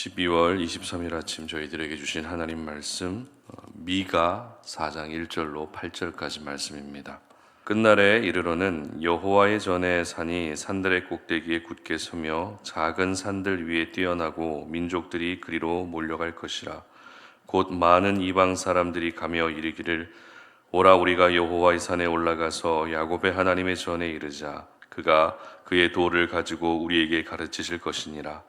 12월 23일 아침 저희들에게 주신 하나님 말씀 미가 4장 1절로 8절까지 말씀입니다. 끝날에 이르러는 여호와의 전에 산이 산들의 꼭대기에 굳게 서며 작은 산들 위에 뛰어나고 민족들이 그리로 몰려갈 것이라. 곧 많은 이방 사람들이 가며 이르기를 오라 우리가 여호와의 산에 올라가서 야곱의 하나님의 전에 이르자. 그가 그의 도를 가지고 우리에게 가르치실 것이니라.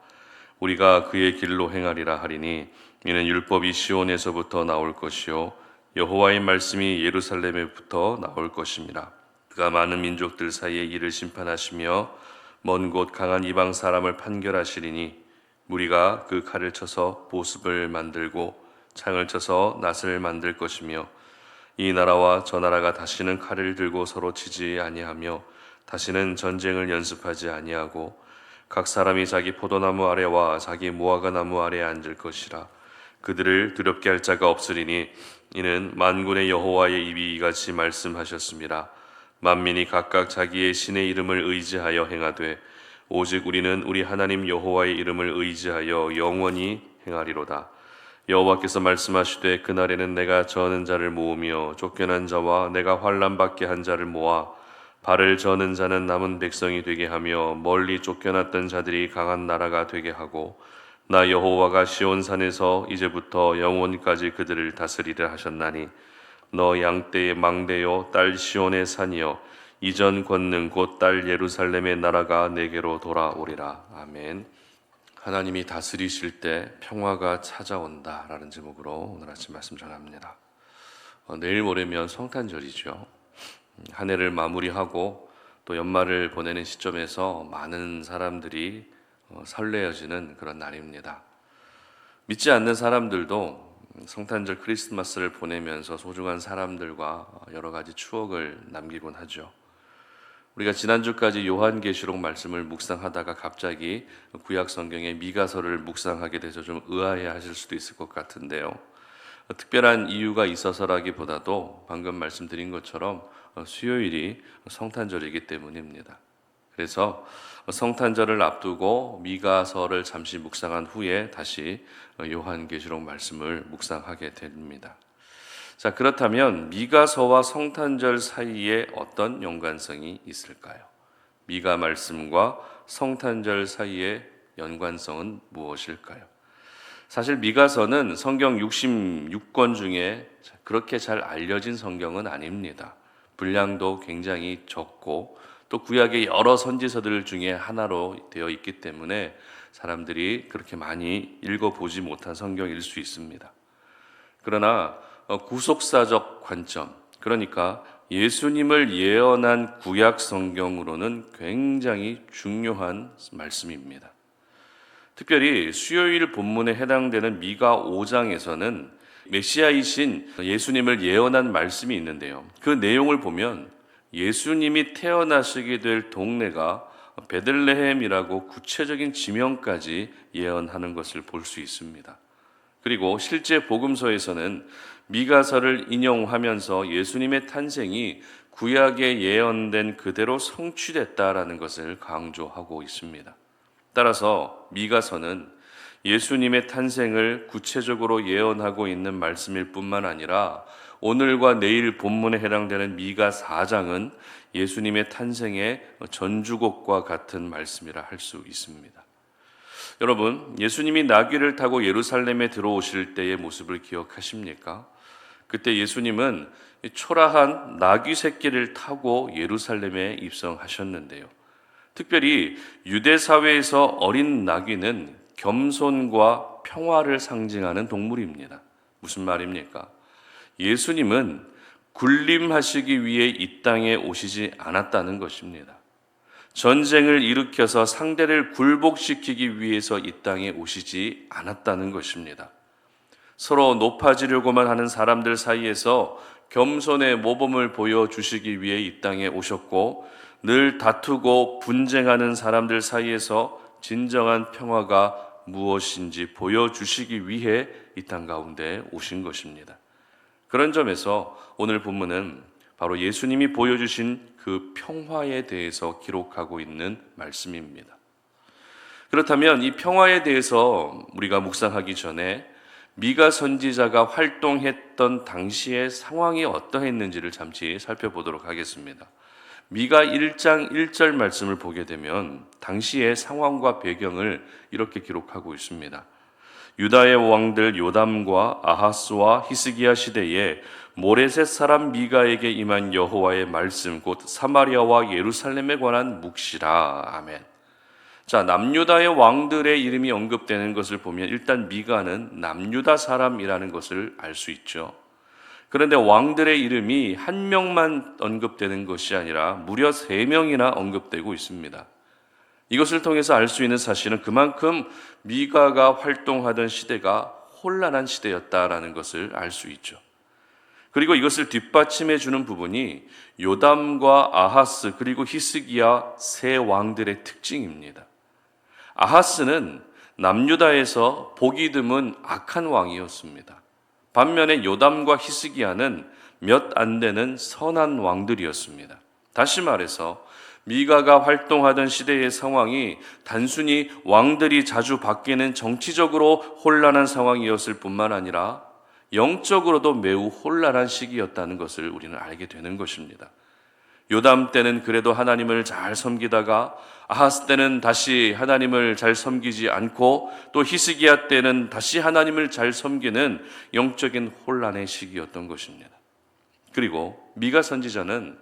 우리가 그의 길로 행하리라 하리니 이는 율법이 시온에서부터 나올 것이요 여호와의 말씀이 예루살렘에부터 나올 것임이라. 그가 많은 민족들 사이에 이를 심판하시며 먼 곳 강한 이방 사람을 판결하시리니 무리가 그 칼을 쳐서 보습을 만들고 창을 쳐서 낫을 만들 것이며 이 나라와 저 나라가 다시는 칼을 들고 서로 치지 아니하며 다시는 전쟁을 연습하지 아니하고 각 사람이 자기 포도나무 아래와 자기 무화과 나무 아래에 앉을 것이라. 그들을 두렵게 할 자가 없으리니 이는 만군의 여호와의 입이 이같이 말씀하셨습니다. 만민이 각각 자기의 신의 이름을 의지하여 행하되 오직 우리는 우리 하나님 여호와의 이름을 의지하여 영원히 행하리로다. 여호와께서 말씀하시되 그날에는 내가 저는 자를 모으며 쫓겨난 자와 내가 환난 받게 한 자를 모아 발을 저는 자는 남은 백성이 되게 하며 멀리 쫓겨났던 자들이 강한 나라가 되게 하고 나 여호와가 시온산에서 이제부터 영원까지 그들을 다스리려 하셨나니 너 양떼의 망대요 딸 시온의 산이요 이전 권능 곧 딸 예루살렘의 나라가 내게로 돌아오리라. 아멘. 하나님이 다스리실 때 평화가 찾아온다라는 제목으로 오늘 아침 말씀 전합니다. 내일 모레면 성탄절이죠. 한 해를 마무리하고 또 연말을 보내는 시점에서 많은 사람들이 설레어지는 그런 날입니다. 믿지 않는 사람들도 성탄절 크리스마스를 보내면서 소중한 사람들과 여러 가지 추억을 남기곤 하죠. 우리가 지난주까지 요한계시록 말씀을 묵상하다가 갑자기 구약 성경의 미가서를 묵상하게 돼서 좀 의아해 하실 수도 있을 것 같은데요. 특별한 이유가 있어서라기보다도 방금 말씀드린 것처럼 수요일이 성탄절이기 때문입니다. 그래서 성탄절을 앞두고 미가서를 잠시 묵상한 후에 다시 요한계시록 말씀을 묵상하게 됩니다. 자, 그렇다면 미가서와 성탄절 사이에 어떤 연관성이 있을까요? 미가 말씀과 성탄절 사이의 연관성은 무엇일까요? 사실 미가서는 성경 66권 중에 그렇게 잘 알려진 성경은 아닙니다. 분량도 굉장히 적고 또 구약의 여러 선지서들 중에 하나로 되어 있기 때문에 사람들이 그렇게 많이 읽어보지 못한 성경일 수 있습니다. 그러나 구속사적 관점, 그러니까 예수님을 예언한 구약 성경으로는 굉장히 중요한 말씀입니다. 특별히 수요일 본문에 해당되는 미가 5장에서는 메시아이신 예수님을 예언한 말씀이 있는데요. 그 내용을 보면 예수님이 태어나시게 될 동네가 베들레헴이라고 구체적인 지명까지 예언하는 것을 볼 수 있습니다. 그리고 실제 복음서에서는 미가서를 인용하면서 예수님의 탄생이 구약에 예언된 그대로 성취됐다라는 것을 강조하고 있습니다. 따라서 미가서는 예수님의 탄생을 구체적으로 예언하고 있는 말씀일 뿐만 아니라 오늘과 내일 본문에 해당되는 미가 4장은 예수님의 탄생의 전주곡과 같은 말씀이라 할 수 있습니다. 여러분, 예수님이 나귀를 타고 예루살렘에 들어오실 때의 모습을 기억하십니까? 그때 예수님은 초라한 나귀 새끼를 타고 예루살렘에 입성하셨는데요. 특별히 유대 사회에서 어린 나귀는 겸손과 평화를 상징하는 동물입니다. 무슨 말입니까? 예수님은 군림하시기 위해 이 땅에 오시지 않았다는 것입니다. 전쟁을 일으켜서 상대를 굴복시키기 위해서 이 땅에 오시지 않았다는 것입니다. 서로 높아지려고만 하는 사람들 사이에서 겸손의 모범을 보여주시기 위해 이 땅에 오셨고 늘 다투고 분쟁하는 사람들 사이에서 진정한 평화가 무엇인지 보여주시기 위해 이 땅 가운데 오신 것입니다. 그런 점에서 오늘 본문은 바로 예수님이 보여주신 그 평화에 대해서 기록하고 있는 말씀입니다. 그렇다면 이 평화에 대해서 우리가 묵상하기 전에 미가 선지자가 활동했던 당시의 상황이 어떠했는지를 잠시 살펴보도록 하겠습니다. 미가 1장 1절 말씀을 보게 되면 당시의 상황과 배경을 이렇게 기록하고 있습니다. 유다의 왕들 요담과 아하스와 히스기야 시대에 모레셋 사람 미가에게 임한 여호와의 말씀 곧 사마리아와 예루살렘에 관한 묵시라. 아멘. 자, 남유다의 왕들의 이름이 언급되는 것을 보면 일단 미가는 남유다 사람이라는 것을 알 수 있죠. 그런데 왕들의 이름이 한 명만 언급되는 것이 아니라 무려 3명이나 언급되고 있습니다. 이것을 통해서 알 수 있는 사실은 그만큼 미가가 활동하던 시대가 혼란한 시대였다라는 것을 알 수 있죠. 그리고 이것을 뒷받침해 주는 부분이 요담과 아하스 그리고 히스기야 세 왕들의 특징입니다. 아하스는 남유다에서 보기 드문 악한 왕이었습니다. 반면에 요담과 히스기야는 몇 안 되는 선한 왕들이었습니다. 다시 말해서 미가가 활동하던 시대의 상황이 단순히 왕들이 자주 바뀌는 정치적으로 혼란한 상황이었을 뿐만 아니라 영적으로도 매우 혼란한 시기였다는 것을 우리는 알게 되는 것입니다. 요담 때는 그래도 하나님을 잘 섬기다가 아하스 때는 다시 하나님을 잘 섬기지 않고 또 히스기야 때는 다시 하나님을 잘 섬기는 영적인 혼란의 시기였던 것입니다. 그리고 미가 선지자는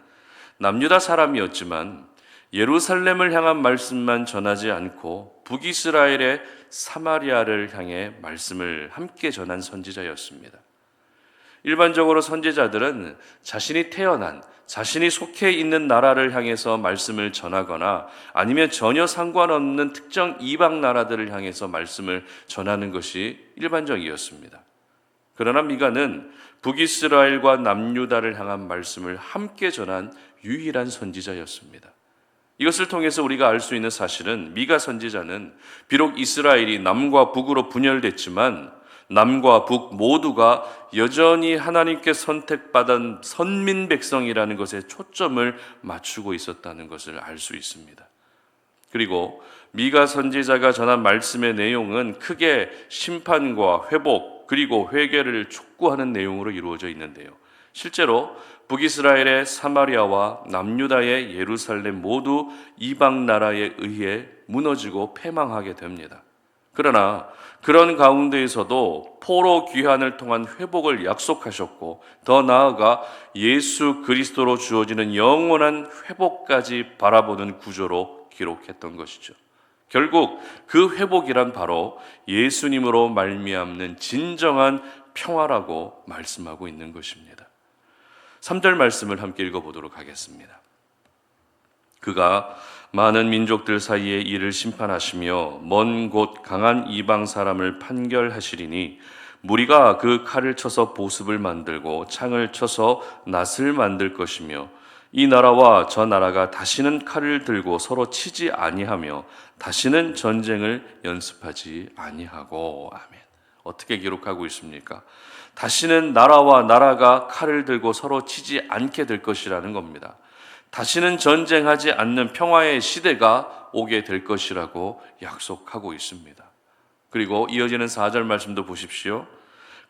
남유다 사람이었지만 예루살렘을 향한 말씀만 전하지 않고 북이스라엘의 사마리아를 향해 말씀을 함께 전한 선지자였습니다. 일반적으로 선지자들은 자신이 태어난, 자신이 속해 있는 나라를 향해서 말씀을 전하거나 아니면 전혀 상관없는 특정 이방 나라들을 향해서 말씀을 전하는 것이 일반적이었습니다. 그러나 미가는 북이스라엘과 남유다를 향한 말씀을 함께 전한 유일한 선지자였습니다. 이것을 통해서 우리가 알 수 있는 사실은 미가 선지자는 비록 이스라엘이 남과 북으로 분열됐지만 남과 북 모두가 여전히 하나님께 선택받은 선민 백성이라는 것에 초점을 맞추고 있었다는 것을 알 수 있습니다. 그리고 미가 선지자가 전한 말씀의 내용은 크게 심판과 회복 그리고 회개를 촉구하는 내용으로 이루어져 있는데요. 실제로 북이스라엘의 사마리아와 남유다의 예루살렘 모두 이방 나라에 의해 무너지고 패망하게 됩니다. 그러나 그런 가운데에서도 포로 귀환을 통한 회복을 약속하셨고 더 나아가 예수 그리스도로 주어지는 영원한 회복까지 바라보는 구조로 기록했던 것이죠. 결국 그 회복이란 바로 예수님으로 말미암는 진정한 평화라고 말씀하고 있는 것입니다. 3절 말씀을 함께 읽어보도록 하겠습니다. 그가 많은 민족들 사이에 이를 심판하시며 먼 곳 강한 이방 사람을 판결하시리니 무리가 그 칼을 쳐서 보습을 만들고 창을 쳐서 낫을 만들 것이며 이 나라와 저 나라가 다시는 칼을 들고 서로 치지 아니하며 다시는 전쟁을 연습하지 아니하고. 아멘. 어떻게 기록하고 있습니까? 다시는 나라와 나라가 칼을 들고 서로 치지 않게 될 것이라는 겁니다. 다시는 전쟁하지 않는 평화의 시대가 오게 될 것이라고 약속하고 있습니다. 그리고 이어지는 4절 말씀도 보십시오.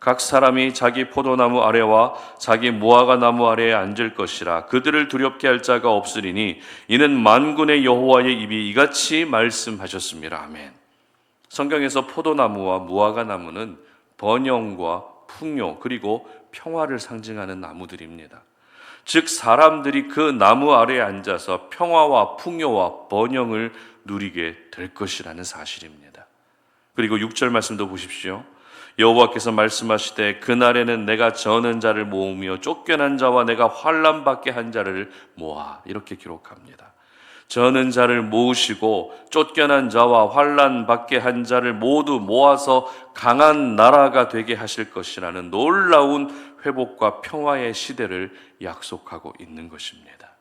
각 사람이 자기 포도나무 아래와 자기 무화과 나무 아래에 앉을 것이라. 그들을 두렵게 할 자가 없으리니 이는 만군의 여호와의 입이 이같이 말씀하셨습니다. 아멘. 성경에서 포도나무와 무화과 나무는 번영과 풍요 그리고 평화를 상징하는 나무들입니다. 즉 사람들이 그 나무 아래에 앉아서 평화와 풍요와 번영을 누리게 될 것이라는 사실입니다. 그리고 6절 말씀도 보십시오. 여호와께서 말씀하시되 그날에는 내가 저는 자를 모으며 쫓겨난 자와 내가 환난 받게 한 자를 모아. 이렇게 기록합니다. 저는 자를 모으시고 쫓겨난 자와 환난 받게 한 자를 모두 모아서 강한 나라가 되게 하실 것이라는 놀라운 회복과 평화의 시대를 약속하고 있는 것입니다.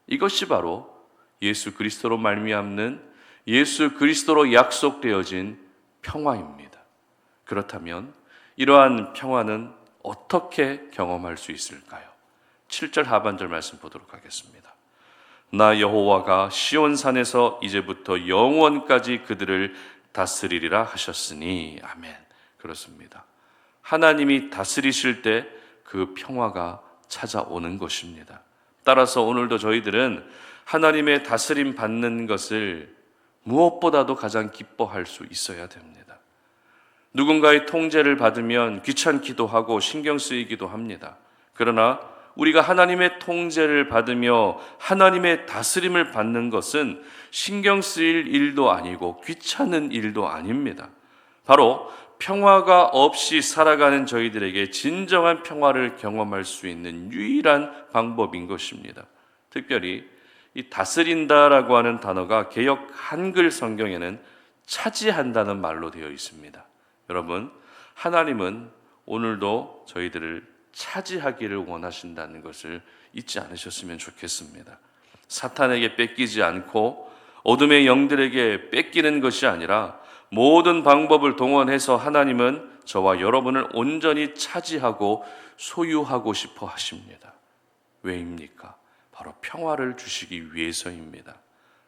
이것이 바로 예수 그리스도로 말미암는 예수 그리스도로 약속되어진 평화입니다. 그렇다면 이러한 평화는 어떻게 경험할 수 있을까요? 7절 하반절 말씀 보도록 하겠습니다. 나 여호와가 시온산에서 이제부터 영원까지 그들을 다스리리라 하셨으니. 아멘. 그렇습니다. 하나님이 다스리실 때 그 평화가 찾아오는 것입니다. 따라서 오늘도 저희들은 하나님의 다스림 받는 것을 무엇보다도 가장 기뻐할 수 있어야 됩니다. 누군가의 통제를 받으면 귀찮기도 하고 신경 쓰이기도 합니다. 그러나 우리가 하나님의 통제를 받으며 하나님의 다스림을 받는 것은 신경 쓰일 일도 아니고 귀찮은 일도 아닙니다. 바로 평화가 없이 살아가는 저희들에게 진정한 평화를 경험할 수 있는 유일한 방법인 것입니다. 특별히 이 다스린다라고 하는 단어가 개역 한글 성경에는 차지한다는 말로 되어 있습니다. 여러분, 하나님은 오늘도 저희들을 차지하기를 원하신다는 것을 잊지 않으셨으면 좋겠습니다. 사탄에게 뺏기지 않고 어둠의 영들에게 뺏기는 것이 아니라 모든 방법을 동원해서 하나님은 저와 여러분을 온전히 차지하고 소유하고 싶어 하십니다. 왜입니까? 바로 평화를 주시기 위해서입니다.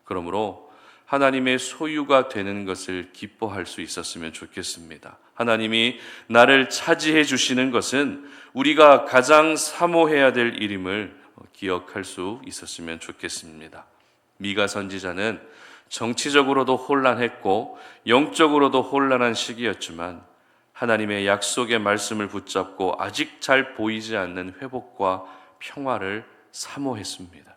그러므로 하나님의 소유가 되는 것을 기뻐할 수 있었으면 좋겠습니다. 하나님이 나를 차지해 주시는 것은 우리가 가장 사모해야 될 일임을 기억할 수 있었으면 좋겠습니다. 미가 선지자는 정치적으로도 혼란했고 영적으로도 혼란한 시기였지만 하나님의 약속의 말씀을 붙잡고 아직 잘 보이지 않는 회복과 평화를 사모했습니다.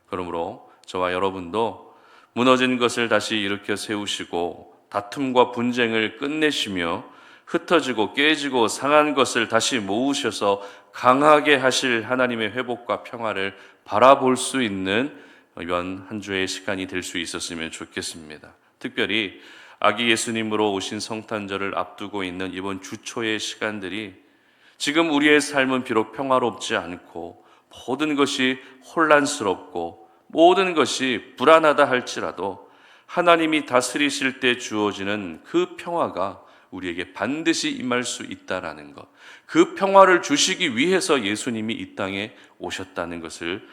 그러므로 저와 여러분도 무너진 것을 다시 일으켜 세우시고 다툼과 분쟁을 끝내시며 흩어지고 깨지고 상한 것을 다시 모으셔서 강하게 하실 하나님의 회복과 평화를 바라볼 수 있는 이번 한 주의 시간이 될 수 있었으면 좋겠습니다. 특별히 아기 예수님으로 오신 성탄절을 앞두고 있는 이번 주초의 시간들이 지금 우리의 삶은 비록 평화롭지 않고 모든 것이 혼란스럽고 모든 것이 불안하다 할지라도 하나님이 다스리실 때 주어지는 그 평화가 우리에게 반드시 임할 수 있다라는 것, 그 평화를 주시기 위해서 예수님이 이 땅에 오셨다는 것을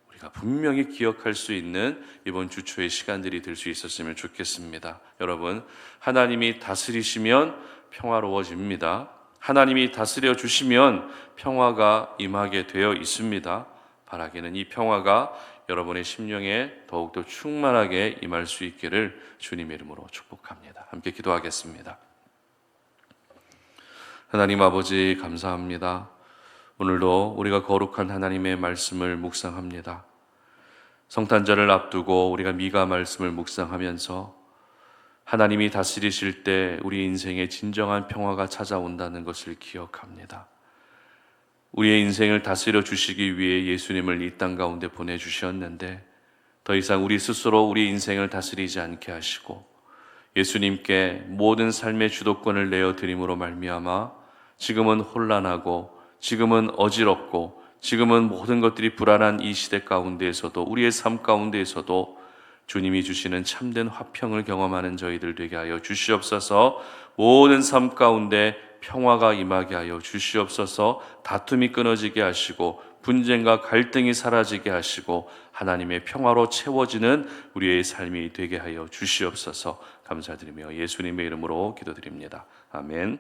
우리가 분명히 기억할 수 있는 이번 주초의 시간들이 될 수 있었으면 좋겠습니다. 여러분, 하나님이 다스리시면 평화로워집니다. 하나님이 다스려 주시면 평화가 임하게 되어 있습니다. 바라기는 이 평화가 여러분의 심령에 더욱더 충만하게 임할 수 있기를 주님의 이름으로 축복합니다. 함께 기도하겠습니다. 하나님 아버지 감사합니다. 오늘도 우리가 거룩한 하나님의 말씀을 묵상합니다. 성탄절을 앞두고 우리가 미가 말씀을 묵상하면서 하나님이 다스리실 때 우리 인생에 진정한 평화가 찾아온다는 것을 기억합니다. 우리의 인생을 다스려 주시기 위해 예수님을 이 땅 가운데 보내주셨는데 더 이상 우리 스스로 우리 인생을 다스리지 않게 하시고 예수님께 모든 삶의 주도권을 내어드림으로 말미암아 지금은 혼란하고 지금은 어지럽고 지금은 모든 것들이 불안한 이 시대 가운데에서도 우리의 삶 가운데에서도 주님이 주시는 참된 화평을 경험하는 저희들 되게 하여 주시옵소서. 모든 삶 가운데 평화가 임하게 하여 주시옵소서. 다툼이 끊어지게 하시고 분쟁과 갈등이 사라지게 하시고 하나님의 평화로 채워지는 우리의 삶이 되게 하여 주시옵소서. 감사드리며 예수님의 이름으로 기도드립니다. 아멘.